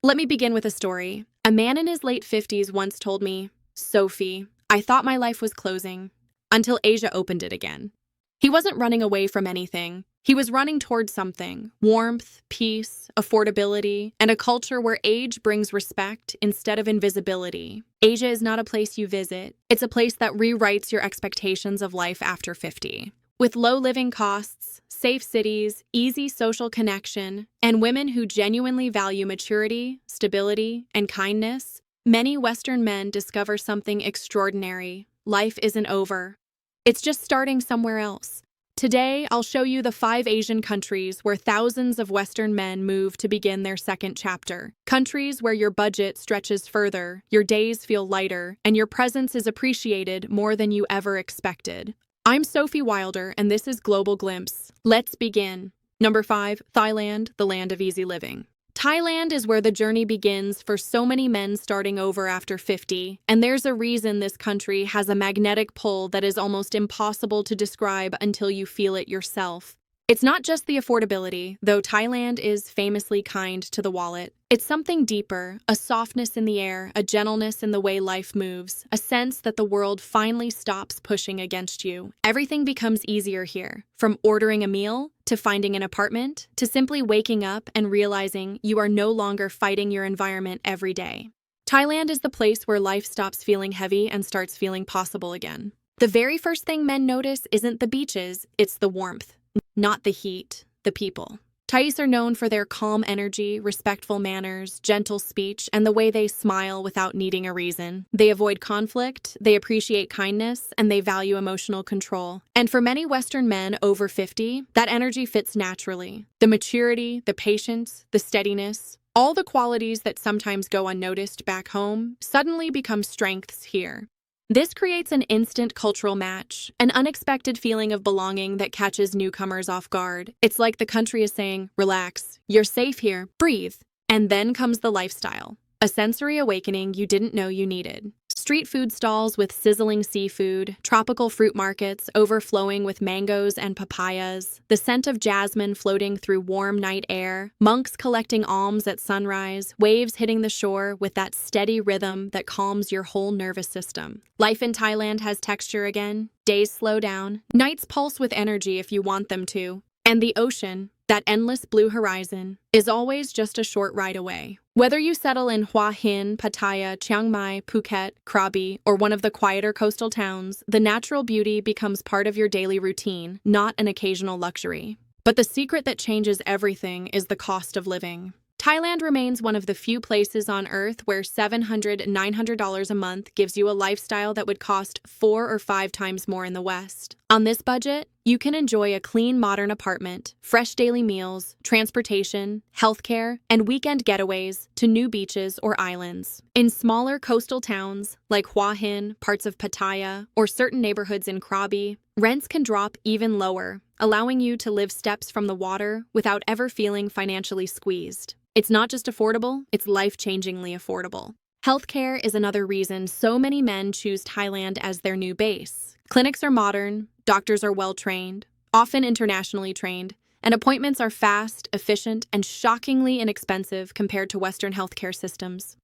Let me begin with a story. A man in his late 50s once told me, "Sophie, I thought my life was closing until Asia opened it again." He wasn't running away from anything. He was running towards something: warmth, peace, affordability, and a culture where age brings respect instead of invisibility. Asia is not a place you visit. It's a place that rewrites your expectations of life after 50. With low living costs, safe cities, easy social connection, and women who genuinely value maturity, stability, and kindness, many Western men discover something extraordinary. Life isn't over. It's just starting somewhere else. Today, I'll show you the 5 Asian countries where thousands of Western men move to begin their second chapter. Countries where your budget stretches further, your days feel lighter, and your presence is appreciated more than you ever expected. I'm Sophie Wilder, and this is Global Glimpse. Let's begin. Number 5, Thailand, the land of easy living. Thailand is where the journey begins for so many men starting over after 50, and there's a reason this country has a magnetic pull that is almost impossible to describe until you feel it yourself. It's not just the affordability, though Thailand is famously kind to the wallet. It's something deeper, a softness in the air, a gentleness in the way life moves, a sense that the world finally stops pushing against you. Everything becomes easier here, from ordering a meal, to finding an apartment, to simply waking up and realizing you are no longer fighting your environment every day. Thailand is the place where life stops feeling heavy and starts feeling possible again. The very first thing men notice isn't the beaches, it's the warmth. Not the heat, the people. Thais are known for their calm energy, respectful manners, gentle speech, and the way they smile without needing a reason. They avoid conflict, they appreciate kindness, and they value emotional control. And for many Western men over 50, that energy fits naturally. The maturity, the patience, the steadiness, all the qualities that sometimes go unnoticed back home suddenly become strengths here. This creates an instant cultural match, an unexpected feeling of belonging that catches newcomers off guard. It's like the country is saying, "Relax, you're safe here, breathe." And then comes the lifestyle, a sensory awakening you didn't know you needed. Street food stalls with sizzling seafood, tropical fruit markets overflowing with mangoes and papayas, the scent of jasmine floating through warm night air, monks collecting alms at sunrise, waves hitting the shore with that steady rhythm that calms your whole nervous system. Life in Thailand has texture again. Days slow down, nights pulse with energy if you want them to, and the ocean, that endless blue horizon, is always just a short ride away. Whether you settle in Hua Hin, Pattaya, Chiang Mai, Phuket, Krabi, or one of the quieter coastal towns, the natural beauty becomes part of your daily routine, not an occasional luxury. But the secret that changes everything is the cost of living. Thailand remains one of the few places on Earth where $700 and $900 a month gives you a lifestyle that would cost 4 or 5 times more in the West. On this budget, you can enjoy a clean, modern apartment, fresh daily meals, transportation, healthcare, and weekend getaways to new beaches or islands. In smaller coastal towns like Hua Hin, parts of Pattaya, or certain neighborhoods in Krabi, rents can drop even lower, allowing you to live steps from the water without ever feeling financially squeezed. It's not just affordable, it's life-changingly affordable. Healthcare is another reason so many men choose Thailand as their new base. Clinics are modern, doctors are well-trained, often internationally trained, and appointments are fast, efficient, and shockingly inexpensive compared to Western healthcare systems.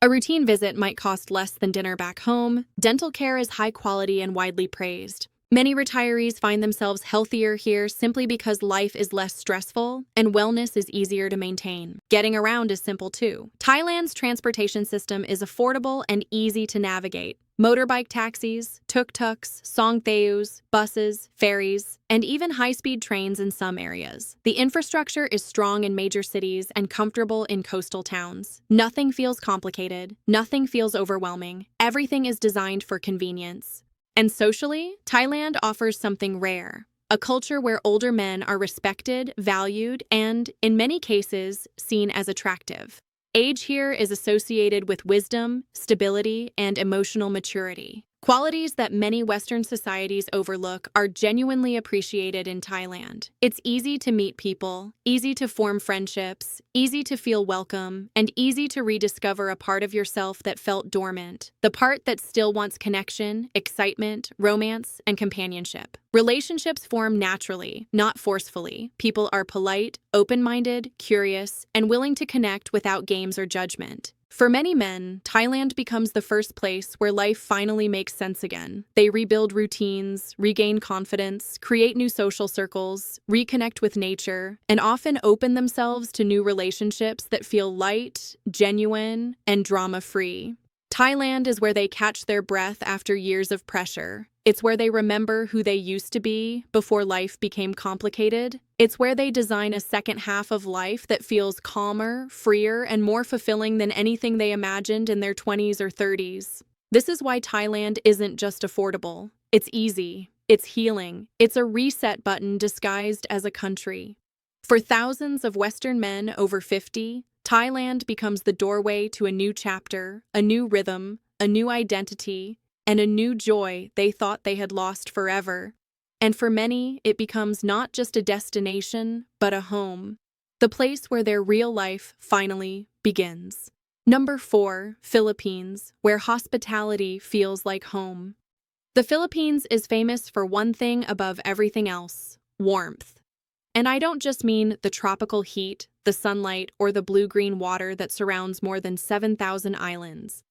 A routine visit might cost less than dinner back home. Dental care is high quality and widely praised. Many retirees find themselves healthier here simply because life is less stressful and wellness is easier to maintain. Getting around is simple too. Thailand's transportation system is affordable and easy to navigate. Motorbike taxis, tuk-tuks, songthaeus, buses, ferries, and even high-speed trains in some areas. The infrastructure is strong in major cities and comfortable in coastal towns. Nothing feels complicated. Nothing feels overwhelming. Everything is designed for convenience. And socially, Thailand offers something rare, a culture where older men are respected, valued, and, in many cases, seen as attractive. Age here is associated with wisdom, stability, and emotional maturity. Qualities that many Western societies overlook are genuinely appreciated in Thailand. It's easy to meet people, easy to form friendships, easy to feel welcome, and easy to rediscover a part of yourself that felt dormant, the part that still wants connection, excitement, romance, and companionship. Relationships form naturally, not forcefully. People are polite, open-minded, curious, and willing to connect without games or judgment. For many men, Thailand becomes the first place where life finally makes sense again. They rebuild routines, regain confidence, create new social circles, reconnect with nature, and often open themselves to new relationships that feel light, genuine, and drama-free. Thailand is where they catch their breath after years of pressure. It's where they remember who they used to be before life became complicated. It's where they design a second half of life that feels calmer, freer, and more fulfilling than anything they imagined in their 20s or 30s. This is why Thailand isn't just affordable. It's easy. It's healing. It's a reset button disguised as a country. For thousands of Western men over 50, Thailand becomes the doorway to a new chapter, a new rhythm, a new identity, and a new joy they thought they had lost forever. And for many, it becomes not just a destination, but a home, the place where their real life finally begins. Number 4, Philippines, where hospitality feels like home. The Philippines is famous for one thing above everything else: warmth. And I don't just mean the tropical heat, the sunlight, or the blue-green water that surrounds more than 7,000 islands.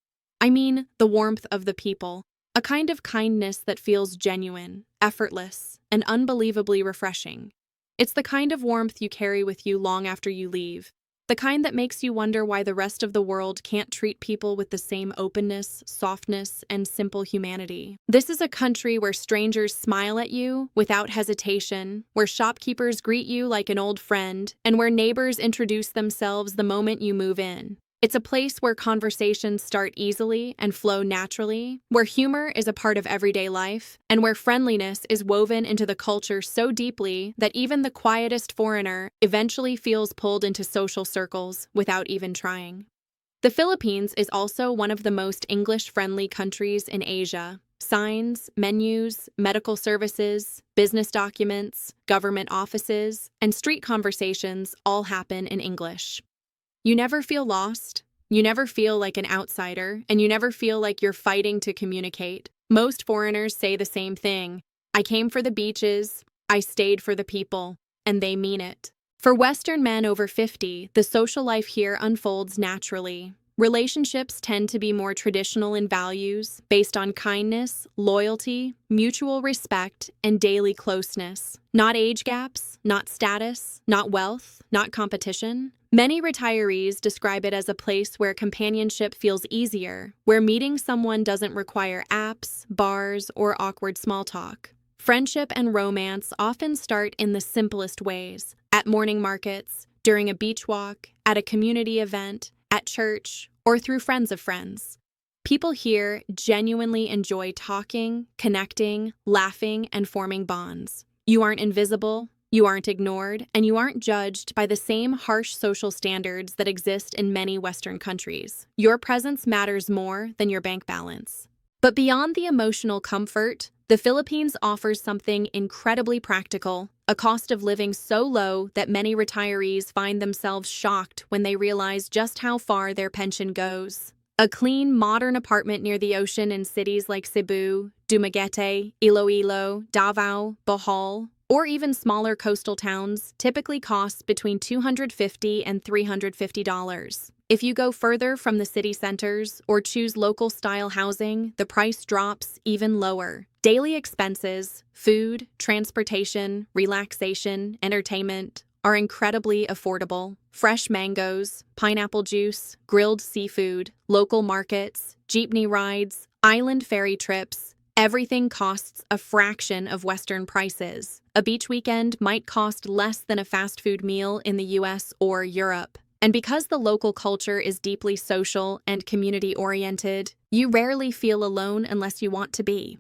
I mean the warmth of the people, a kind of kindness that feels genuine, effortless, and unbelievably refreshing. It's the kind of warmth you carry with you long after you leave, the kind that makes you wonder why the rest of the world can't treat people with the same openness, softness, and simple humanity. This is a country where strangers smile at you without hesitation, where shopkeepers greet you like an old friend, and where neighbors introduce themselves the moment you move in. It's a place where conversations start easily and flow naturally, where humor is a part of everyday life, and where friendliness is woven into the culture so deeply that even the quietest foreigner eventually feels pulled into social circles without even trying. The Philippines is also one of the most English-friendly countries in Asia. Signs, menus, medical services, business documents, government offices, and street conversations all happen in English. You never feel lost, you never feel like an outsider, and you never feel like you're fighting to communicate. Most foreigners say the same thing: I came for the beaches, I stayed for the people, and they mean it. For Western men over 50, the social life here unfolds naturally. Relationships tend to be more traditional in values, based on kindness, loyalty, mutual respect, and daily closeness. Not age gaps, not status, not wealth, not competition. Many retirees describe it as a place where companionship feels easier, where meeting someone doesn't require apps, bars, or awkward small talk. Friendship and romance often start in the simplest ways: at morning markets, during a beach walk, at a community event, at church, or through friends of friends. People here genuinely enjoy talking, connecting, laughing, and forming bonds. You aren't invisible, you aren't ignored, and you aren't judged by the same harsh social standards that exist in many Western countries. Your presence matters more than your bank balance. But beyond the emotional comfort, the Philippines offers something incredibly practical: a cost of living so low that many retirees find themselves shocked when they realize just how far their pension goes. A clean, modern apartment near the ocean in cities like Cebu, Dumaguete, Iloilo, Davao, Bohol, or even smaller coastal towns typically costs between $250 and $350. If you go further from the city centers or choose local-style housing, the price drops even lower. Daily expenses, food, transportation, relaxation, entertainment, are incredibly affordable. Fresh mangoes, pineapple juice, grilled seafood, local markets, jeepney rides, island ferry trips, everything costs a fraction of Western prices. A beach weekend might cost less than a fast food meal in the US or Europe. And because the local culture is deeply social and community-oriented, you rarely feel alone unless you want to be.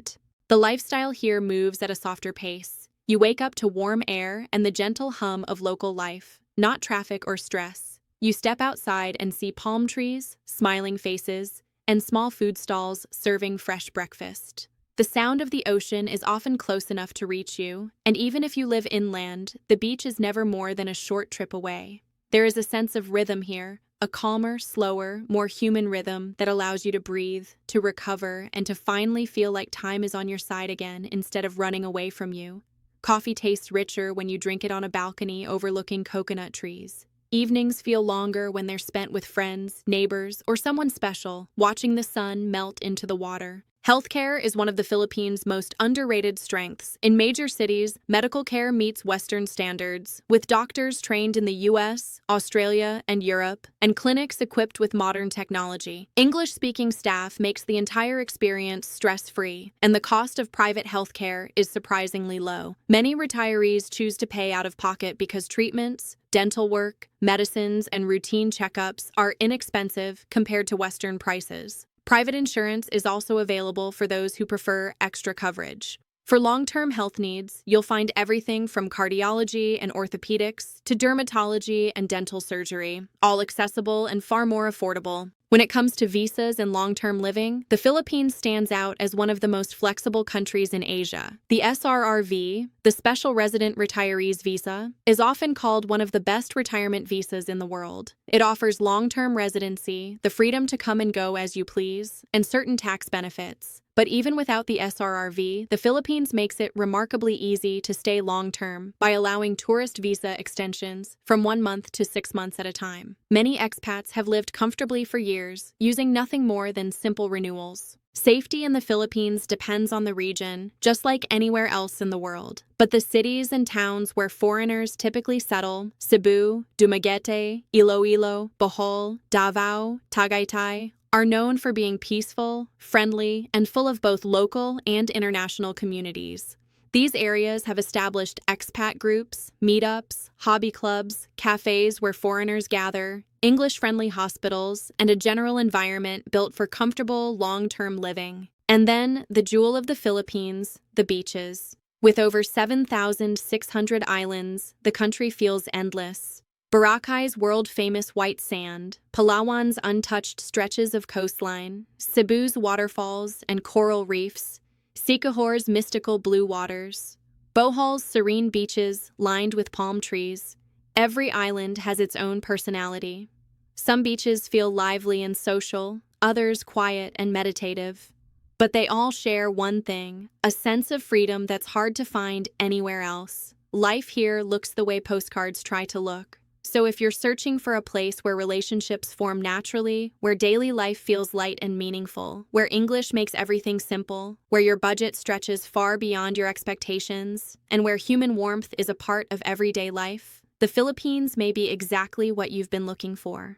The lifestyle here moves at a softer pace. You wake up to warm air and the gentle hum of local life, not traffic or stress. You step outside and see palm trees, smiling faces, and small food stalls serving fresh breakfast. The sound of the ocean is often close enough to reach you, and even if you live inland, the beach is never more than a short trip away. There is a sense of rhythm here, a calmer, slower, more human rhythm that allows you to breathe, to recover, and to finally feel like time is on your side again instead of running away from you. Coffee tastes richer when you drink it on a balcony overlooking coconut trees. Evenings feel longer when they're spent with friends, neighbors, or someone special, watching the sun melt into the water. Healthcare is one of the Philippines' most underrated strengths. In major cities, medical care meets Western standards, with doctors trained in the US, Australia, and Europe, and clinics equipped with modern technology. English-speaking staff makes the entire experience stress-free, and the cost of private healthcare is surprisingly low. Many retirees choose to pay out of pocket because treatments, dental work, medicines, and routine checkups are inexpensive compared to Western prices. Private insurance is also available for those who prefer extra coverage. For long-term health needs, you'll find everything from cardiology and orthopedics to dermatology and dental surgery, all accessible and far more affordable. When it comes to visas and long-term living, the Philippines stands out as one of the most flexible countries in Asia. The SRRV, the Special Resident Retirees Visa, is often called one of the best retirement visas in the world. It offers long-term residency, the freedom to come and go as you please, and certain tax benefits. But even without the SRRV, the Philippines makes it remarkably easy to stay long-term by allowing tourist visa extensions from 1 month to 6 months at a time. Many expats have lived comfortably for years, using nothing more than simple renewals. Safety in the Philippines depends on the region, just like anywhere else in the world. But the cities and towns where foreigners typically settle, Cebu, Dumaguete, Iloilo, Bohol, Davao, Tagaytay, are known for being peaceful, friendly, and full of both local and international communities. These areas have established expat groups, meetups, hobby clubs, cafes where foreigners gather, English-friendly hospitals, and a general environment built for comfortable, long-term living. And then, the jewel of the Philippines, the beaches. With over 7,600 islands, the country feels endless. Boracay's world-famous white sand, Palawan's untouched stretches of coastline, Cebu's waterfalls and coral reefs, Siquijor's mystical blue waters, Bohol's serene beaches lined with palm trees. Every island has its own personality. Some beaches feel lively and social, others quiet and meditative. But they all share one thing, a sense of freedom that's hard to find anywhere else. Life here looks the way postcards try to look. So if you're searching for a place where relationships form naturally, where daily life feels light and meaningful, where English makes everything simple, where your budget stretches far beyond your expectations, and where human warmth is a part of everyday life, the Philippines may be exactly what you've been looking for.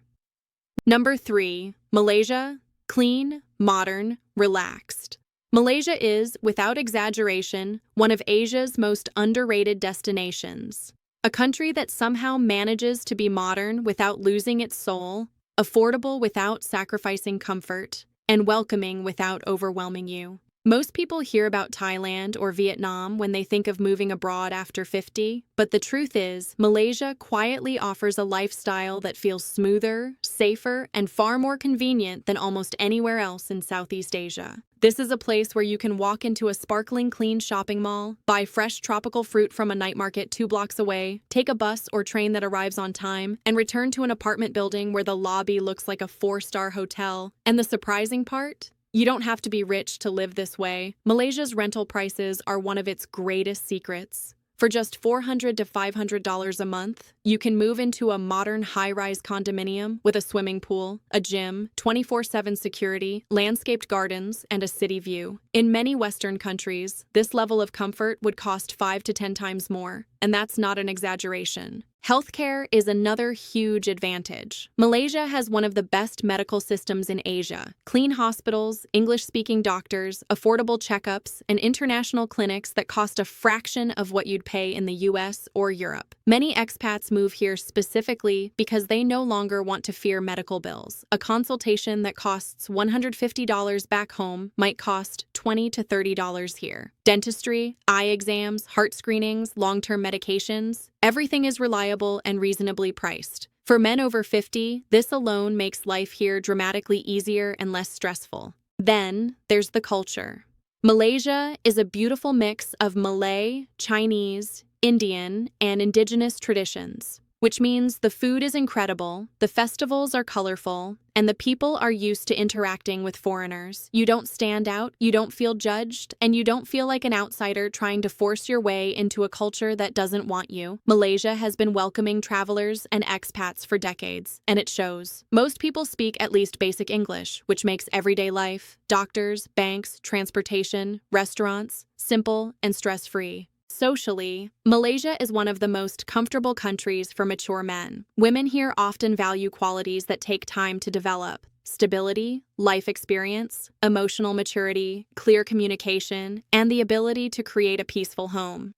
Number 3. Malaysia. Clean, modern, relaxed. Malaysia is, without exaggeration, one of Asia's most underrated destinations. A country that somehow manages to be modern without losing its soul, affordable without sacrificing comfort, and welcoming without overwhelming you. Most people hear about Thailand or Vietnam when they think of moving abroad after 50, but the truth is, Malaysia quietly offers a lifestyle that feels smoother, safer, and far more convenient than almost anywhere else in Southeast Asia. This is a place where you can walk into a sparkling clean shopping mall, buy fresh tropical fruit from a night market 2 blocks away, take a bus or train that arrives on time, and return to an apartment building where the lobby looks like a 4-star hotel. And the surprising part? You don't have to be rich to live this way. Malaysia's rental prices are one of its greatest secrets. For just $400 to $500 a month, you can move into a modern high-rise condominium with a swimming pool, a gym, 24/7 security, landscaped gardens, and a city view. In many Western countries, this level of comfort would cost 5 to 10 times more, and that's not an exaggeration. Healthcare is another huge advantage. Malaysia has one of the best medical systems in Asia. Clean hospitals, English-speaking doctors, affordable checkups, and international clinics that cost a fraction of what you'd pay in the US or Europe. Many expats move here specifically because they no longer want to fear medical bills. A consultation that costs $150 back home might cost $20 to $30 here. Dentistry, eye exams, heart screenings, long-term medications, everything is reliable and reasonably priced. For men over 50, this alone makes life here dramatically easier and less stressful. Then, there's the culture. Malaysia is a beautiful mix of Malay, Chinese, Indian, and indigenous traditions, which means the food is incredible, the festivals are colorful, and the people are used to interacting with foreigners. You don't stand out, you don't feel judged, and you don't feel like an outsider trying to force your way into a culture that doesn't want you. Malaysia has been welcoming travelers and expats for decades, and it shows. Most people speak at least basic English, which makes everyday life, doctors, banks, transportation, restaurants, simple and stress-free. Socially, Malaysia is one of the most comfortable countries for mature men. Women here often value qualities that take time to develop: stability, life experience, emotional maturity, clear communication, and the ability to create a peaceful home.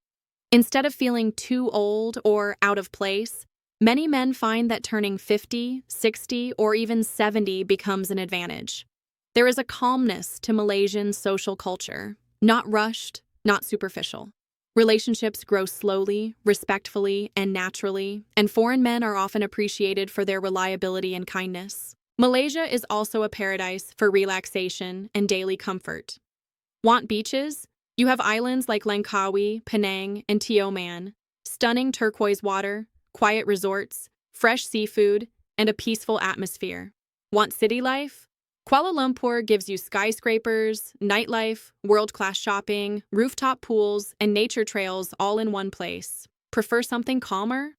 Instead of feeling too old or out of place, many men find that turning 50, 60, or even 70 becomes an advantage. There is a calmness to Malaysian social culture, not rushed, not superficial. Relationships grow slowly, respectfully, and naturally, and foreign men are often appreciated for their reliability and kindness. Malaysia is also a paradise for relaxation and daily comfort. Want beaches? You have islands like Langkawi, Penang, and Tioman, stunning turquoise water, quiet resorts, fresh seafood, and a peaceful atmosphere. Want city life? Kuala Lumpur gives you skyscrapers, nightlife, world-class shopping, rooftop pools, and nature trails all in one place. Prefer something calmer?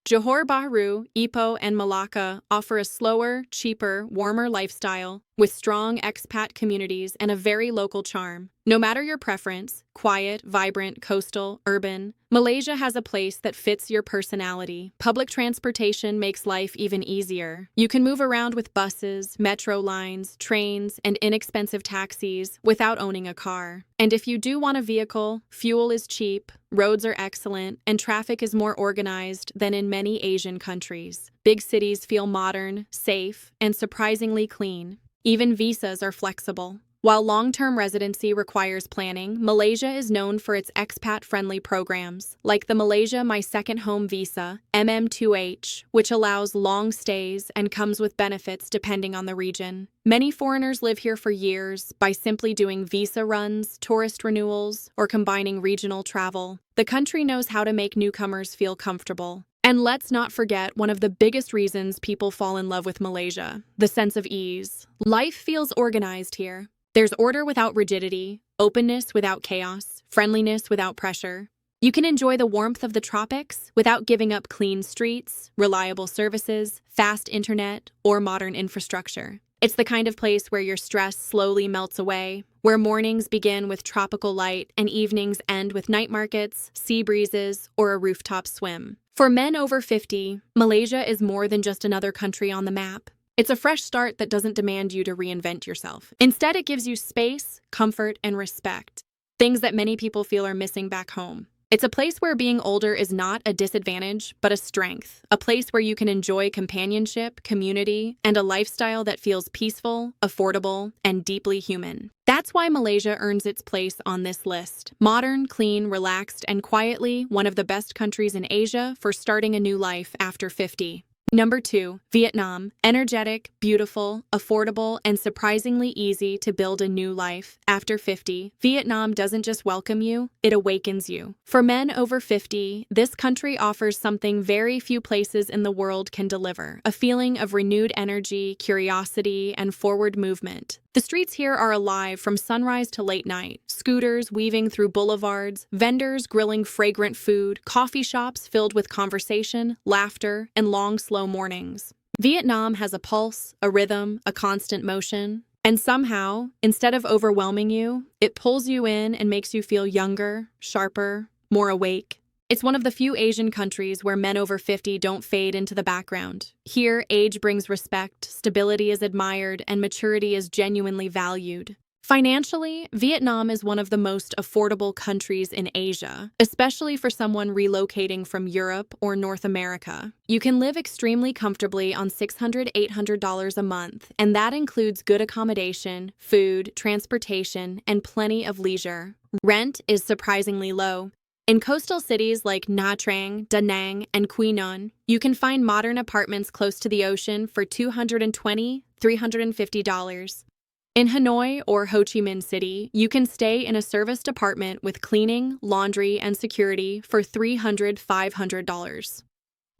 Johor Bahru, Ipoh, and Malacca offer a slower, cheaper, warmer lifestyle with strong expat communities and a very local charm. No matter your preference, quiet, vibrant, coastal, urban, Malaysia has a place that fits your personality. Public transportation makes life even easier. You can move around with buses, metro lines, trains, and inexpensive taxis without owning a car. And if you do want a vehicle, fuel is cheap, roads are excellent, and traffic is more organized than in many Asian countries. Big cities feel modern, safe, and surprisingly clean. Even visas are flexible. While long-term residency requires planning, Malaysia is known for its expat-friendly programs, like the Malaysia My Second Home Visa, MM2H, which allows long stays and comes with benefits depending on the region. Many foreigners live here for years by simply doing visa runs, tourist renewals, or combining regional travel. The country knows how to make newcomers feel comfortable. And let's not forget one of the biggest reasons people fall in love with Malaysia: the sense of ease. Life feels organized here. There's order without rigidity, openness without chaos, friendliness without pressure. You can enjoy the warmth of the tropics without giving up clean streets, reliable services, fast internet, or modern infrastructure. It's the kind of place where your stress slowly melts away, where mornings begin with tropical light and evenings end with night markets, sea breezes, or a rooftop swim. For men over 50, Malaysia is more than just another country on the map. It's a fresh start that doesn't demand you to reinvent yourself. Instead, it gives you space, comfort, and respect, things that many people feel are missing back home. It's a place where being older is not a disadvantage, but a strength. A place where you can enjoy companionship, community, and a lifestyle that feels peaceful, affordable, and deeply human. That's why Malaysia earns its place on this list. Modern, clean, relaxed, and quietly one of the best countries in Asia for starting a new life after 50. Number 2, Vietnam. Energetic, beautiful, affordable, and surprisingly easy to build a new life after 50. Vietnam doesn't just welcome you, it awakens you. For men over 50, this country offers something very few places in the world can deliver: a feeling of renewed energy, curiosity, and forward movement. The streets here are alive from sunrise to late night. Scooters weaving through boulevards, vendors grilling fragrant food, coffee shops filled with conversation, laughter, and long, slow mornings. Vietnam has a pulse, a rhythm, a constant motion. And somehow, instead of overwhelming you, it pulls you in and makes you feel younger, sharper, more awake. It's one of the few Asian countries where men over 50 don't fade into the background. Here, age brings respect, stability is admired, and maturity is genuinely valued. Financially, Vietnam is one of the most affordable countries in Asia, especially for someone relocating from Europe or North America. You can live extremely comfortably on $600, $800 a month, and that includes good accommodation, food, transportation, and plenty of leisure. Rent is surprisingly low. In coastal cities like Nha Trang, Da Nang, and Quy Nhon, you can find modern apartments close to the ocean for $220, $350. In Hanoi or Ho Chi Minh City, you can stay in a serviced apartment with cleaning, laundry, and security for $300, $500.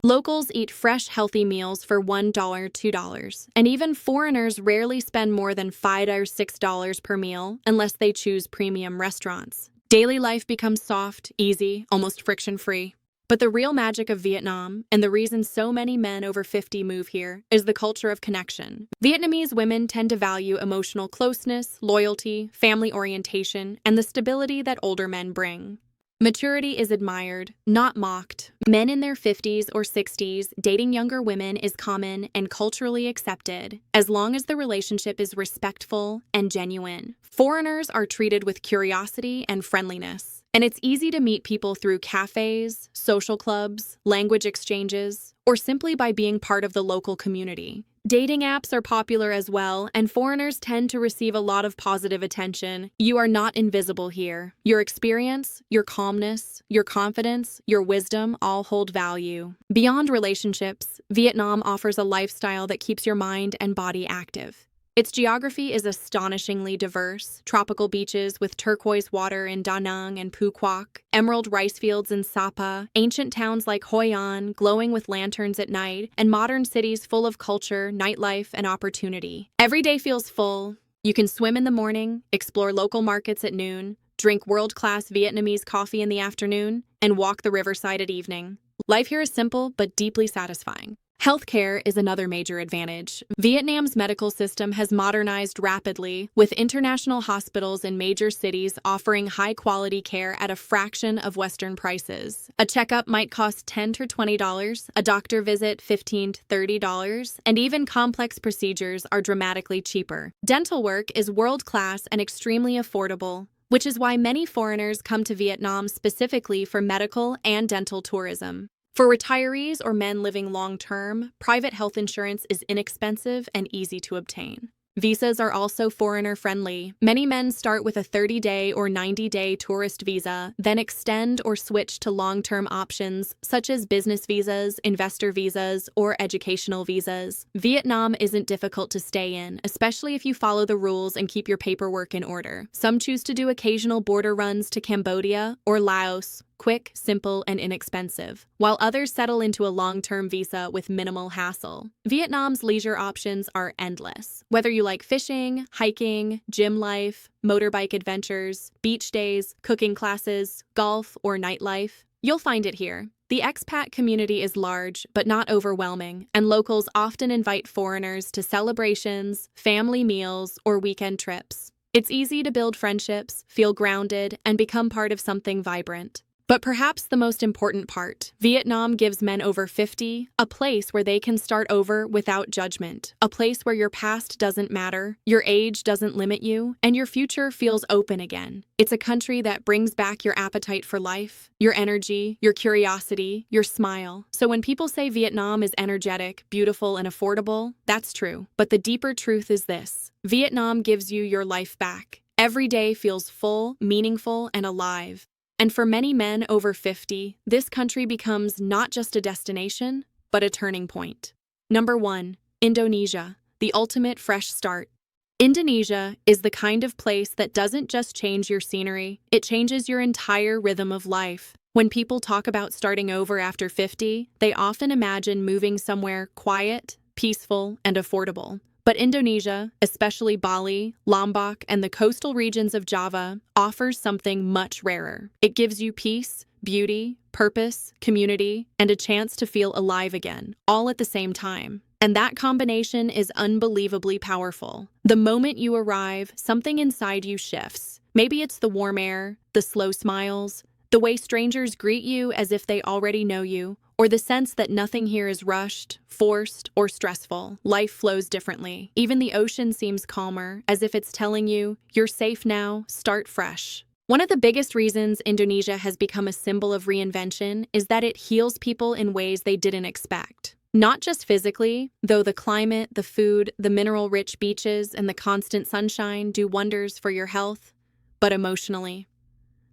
Locals eat fresh, healthy meals for $1, $2, and even foreigners rarely spend more than $5 or $6 per meal unless they choose premium restaurants. Daily life becomes soft, easy, almost friction-free. But the real magic of Vietnam, and the reason so many men over 50 move here, is the culture of connection. Vietnamese women tend to value emotional closeness, loyalty, family orientation, and the stability that older men bring. Maturity is admired, not mocked. Men in their 50s or 60s dating younger women is common and culturally accepted, as long as the relationship is respectful and genuine. Foreigners are treated with curiosity and friendliness, and it's easy to meet people through cafes, social clubs, language exchanges, or simply by being part of the local community. Dating apps are popular as well, and foreigners tend to receive a lot of positive attention. You are not invisible here. Your experience, your calmness, your confidence, your wisdom all hold value. Beyond relationships, Vietnam offers a lifestyle that keeps your mind and body active. Its geography is astonishingly diverse: tropical beaches with turquoise water in Da Nang and Phu Quoc, emerald rice fields in Sapa, ancient towns like Hoi An glowing with lanterns at night, and modern cities full of culture, nightlife, and opportunity. Every day feels full. You can swim in the morning, explore local markets at noon, drink world-class Vietnamese coffee in the afternoon, and walk the riverside at evening. Life here is simple but deeply satisfying. Healthcare is another major advantage. Vietnam's medical system has modernized rapidly, with international hospitals in major cities offering high-quality care at a fraction of Western prices. A checkup might cost $10 to $20, a doctor visit $15 to $30, and even complex procedures are dramatically cheaper. Dental work is world-class and extremely affordable, which is why many foreigners come to Vietnam specifically for medical and dental tourism. For retirees or men living long-term, private health insurance is inexpensive and easy to obtain. Visas are also foreigner-friendly. Many men start with a 30-day or 90-day tourist visa, then extend or switch to long-term options such as business visas, investor visas, or educational visas. Vietnam isn't difficult to stay in, especially if you follow the rules and keep your paperwork in order. Some choose to do occasional border runs to Cambodia or Laos, quick, simple, and inexpensive, while others settle into a long-term visa with minimal hassle. Vietnam's leisure options are endless. Whether you like fishing, hiking, gym life, motorbike adventures, beach days, cooking classes, golf, or nightlife, you'll find it here. The expat community is large, but not overwhelming, and locals often invite foreigners to celebrations, family meals, or weekend trips. It's easy to build friendships, feel grounded, and become part of something vibrant. But perhaps the most important part, Vietnam gives men over 50 a place where they can start over without judgment, a place where your past doesn't matter, your age doesn't limit you, and your future feels open again. It's a country that brings back your appetite for life, your energy, your curiosity, your smile. So when people say Vietnam is energetic, beautiful, and affordable, that's true. But the deeper truth is this: Vietnam gives you your life back. Every day feels full, meaningful, and alive. And for many men over 50, this country becomes not just a destination, but a turning point. Number 1. Indonesia, the ultimate fresh start. Indonesia is the kind of place that doesn't just change your scenery, it changes your entire rhythm of life. When people talk about starting over after 50, they often imagine moving somewhere quiet, peaceful, and affordable. But Indonesia, especially Bali, Lombok, and the coastal regions of Java, offers something much rarer. It gives you peace, beauty, purpose, community, and a chance to feel alive again, all at the same time. And that combination is unbelievably powerful. The moment you arrive, something inside you shifts. Maybe it's the warm air, the slow smiles, the way strangers greet you as if they already know you, or the sense that nothing here is rushed, forced, or stressful. Life flows differently. Even the ocean seems calmer, as if it's telling you, you're safe now, start fresh. One of the biggest reasons Indonesia has become a symbol of reinvention is that it heals people in ways they didn't expect. Not just physically, though the climate, the food, the mineral-rich beaches, and the constant sunshine do wonders for your health, but emotionally.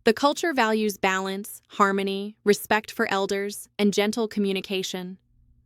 The culture values balance, harmony, respect for elders, and gentle communication.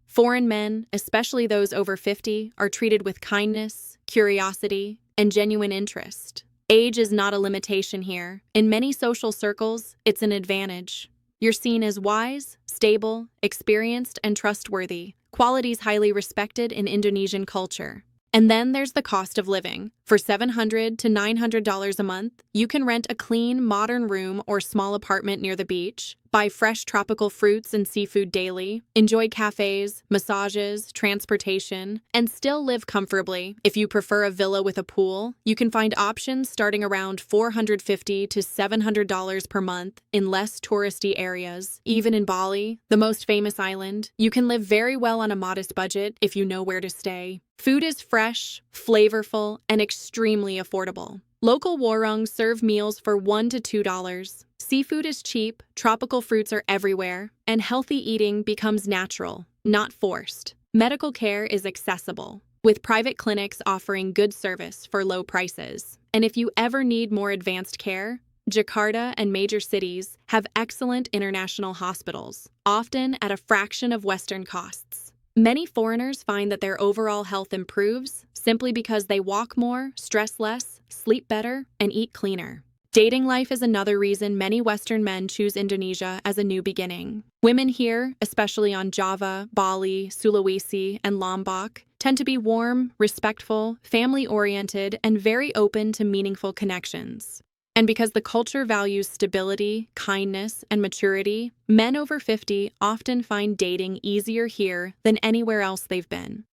Foreign men, especially those over 50, are treated with kindness, curiosity, and genuine interest. Age is not a limitation here. In many social circles, it's an advantage. You're seen as wise, stable, experienced, and trustworthy, qualities highly respected in Indonesian culture. And then there's the cost of living. For $700 to $900 a month, you can rent a clean, modern room or small apartment near the beach, buy fresh tropical fruits and seafood daily, enjoy cafes, massages, transportation, and still live comfortably. If you prefer a villa with a pool, you can find options starting around $450 to $700 per month in less touristy areas. Even in Bali, the most famous island, you can live very well on a modest budget if you know where to stay. Food is fresh, flavorful, and extremely affordable. Local warungs serve meals for $1 to $2. Seafood is cheap, tropical fruits are everywhere, and healthy eating becomes natural, not forced. Medical care is accessible, with private clinics offering good service for low prices. And if you ever need more advanced care, Jakarta and major cities have excellent international hospitals, often at a fraction of Western costs. Many foreigners find that their overall health improves simply because they walk more, stress less, sleep better, and eat cleaner. Dating life is another reason many Western men choose Indonesia as a new beginning. Women here, especially on Java, Bali, Sulawesi, and Lombok, tend to be warm, respectful, family-oriented, and very open to meaningful connections. And because the culture values stability, kindness, and maturity, men over 50 often find dating easier here than anywhere else they've been.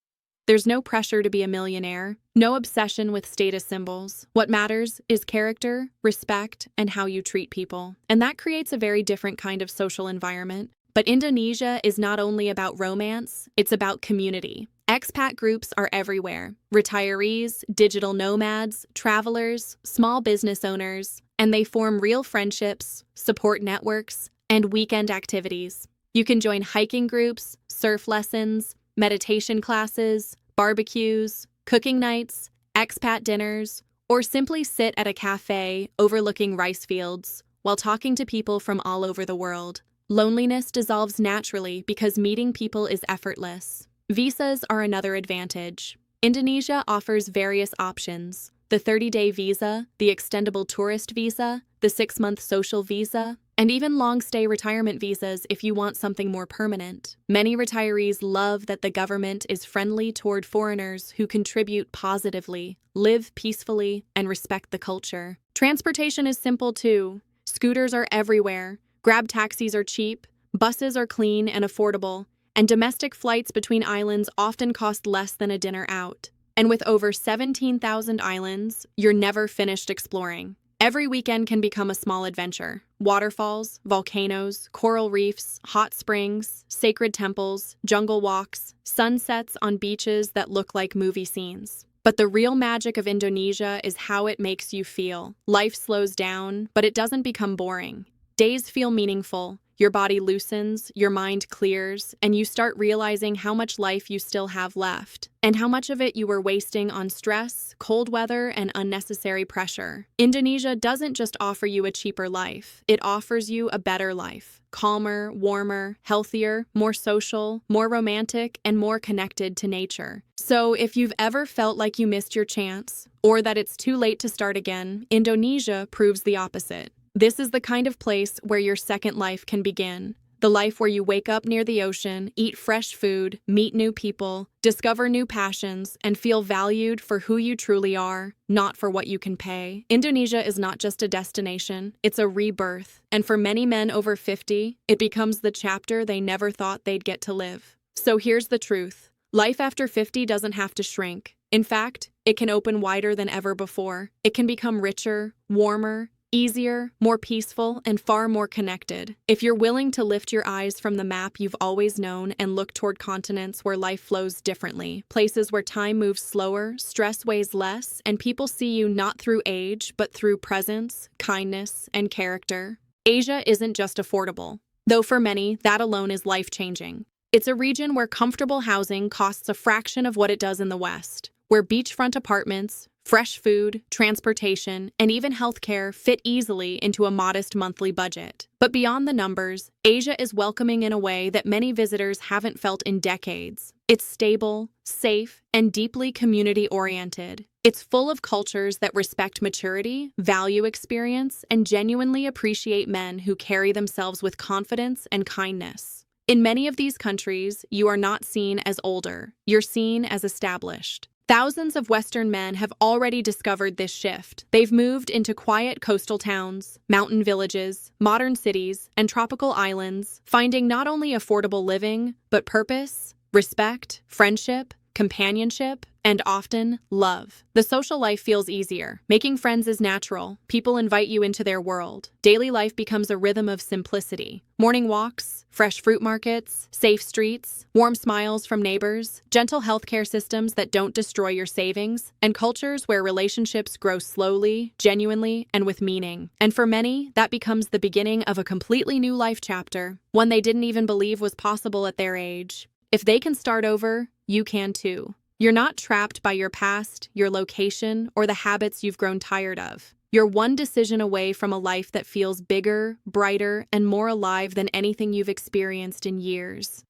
There's no pressure to be a millionaire, no obsession with status symbols. What matters is character, respect, and how you treat people. And that creates a very different kind of social environment. But Indonesia is not only about romance, it's about community. Expat groups are everywhere. Retirees, digital nomads, travelers, small business owners, and they form real friendships, support networks, and weekend activities. You can join hiking groups, surf lessons, meditation classes, barbecues, cooking nights, expat dinners, or simply sit at a cafe overlooking rice fields while talking to people from all over the world. Loneliness dissolves naturally because meeting people is effortless. Visas are another advantage. Indonesia offers various options: the 30-day visa, the extendable tourist visa, the 6-month social visa, and even long-stay retirement visas if you want something more permanent. Many retirees love that the government is friendly toward foreigners who contribute positively, live peacefully, and respect the culture. Transportation is simple too. Scooters are everywhere, grab taxis are cheap, buses are clean and affordable, and domestic flights between islands often cost less than a dinner out. And with over 17,000 islands, you're never finished exploring. Every weekend can become a small adventure. Waterfalls, volcanoes, coral reefs, hot springs, sacred temples, jungle walks, sunsets on beaches that look like movie scenes. But the real magic of Indonesia is how it makes you feel. Life slows down, but it doesn't become boring. Days feel meaningful. Your body loosens, your mind clears, and you start realizing how much life you still have left, and how much of it you were wasting on stress, cold weather, and unnecessary pressure. Indonesia doesn't just offer you a cheaper life, it offers you a better life. Calmer, warmer, healthier, more social, more romantic, and more connected to nature. So if you've ever felt like you missed your chance, or that it's too late to start again, Indonesia proves the opposite. This is the kind of place where your second life can begin. The life where you wake up near the ocean, eat fresh food, meet new people, discover new passions, and feel valued for who you truly are, not for what you can pay. Indonesia is not just a destination, it's a rebirth. And for many men over 50, it becomes the chapter they never thought they'd get to live. So here's the truth. Life after 50 doesn't have to shrink. In fact, it can open wider than ever before. It can become richer, warmer, easier, more peaceful, and far more connected. If you're willing to lift your eyes from the map you've always known and look toward continents where life flows differently, places where time moves slower, stress weighs less, and people see you not through age, but through presence, kindness, and character. Asia isn't just affordable, though for many, that alone is life-changing. It's a region where comfortable housing costs a fraction of what it does in the West, where beachfront apartments, Fresh food, transportation, and even healthcare fit easily into a modest monthly budget. But beyond the numbers, Asia is welcoming in a way that many visitors haven't felt in decades. It's stable, safe, and deeply community-oriented. It's full of cultures that respect maturity, value experience, and genuinely appreciate men who carry themselves with confidence and kindness. In many of these countries, you are not seen as older. You're seen as established. Thousands of Western men have already discovered this shift. They've moved into quiet coastal towns, mountain villages, modern cities, and tropical islands, finding not only affordable living, but purpose, respect, friendship, companionship, and often love. The social life feels easier. Making friends is natural. People invite you into their world. Daily life becomes a rhythm of simplicity. Morning walks, fresh fruit markets, safe streets, warm smiles from neighbors, gentle healthcare systems that don't destroy your savings, and cultures where relationships grow slowly, genuinely, and with meaning. And for many, that becomes the beginning of a completely new life chapter, one they didn't even believe was possible at their age. If they can start over, you can too. You're not trapped by your past, your location, or the habits you've grown tired of. You're one decision away from a life that feels bigger, brighter, and more alive than anything you've experienced in years.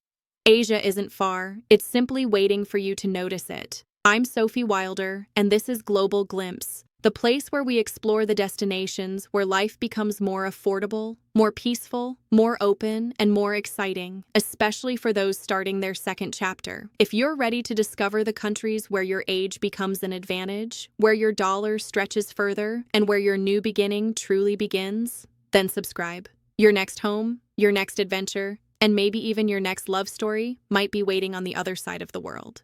Asia isn't far. It's simply waiting for you to notice it. I'm Sophie Wilder, and this is Global Glimpse, the place where we explore the destinations where life becomes more affordable, more peaceful, more open, and more exciting, especially for those starting their second chapter. If you're ready to discover the countries where your age becomes an advantage, where your dollar stretches further, and where your new beginning truly begins, then subscribe. Your next home, your next adventure, and maybe even your next love story might be waiting on the other side of the world.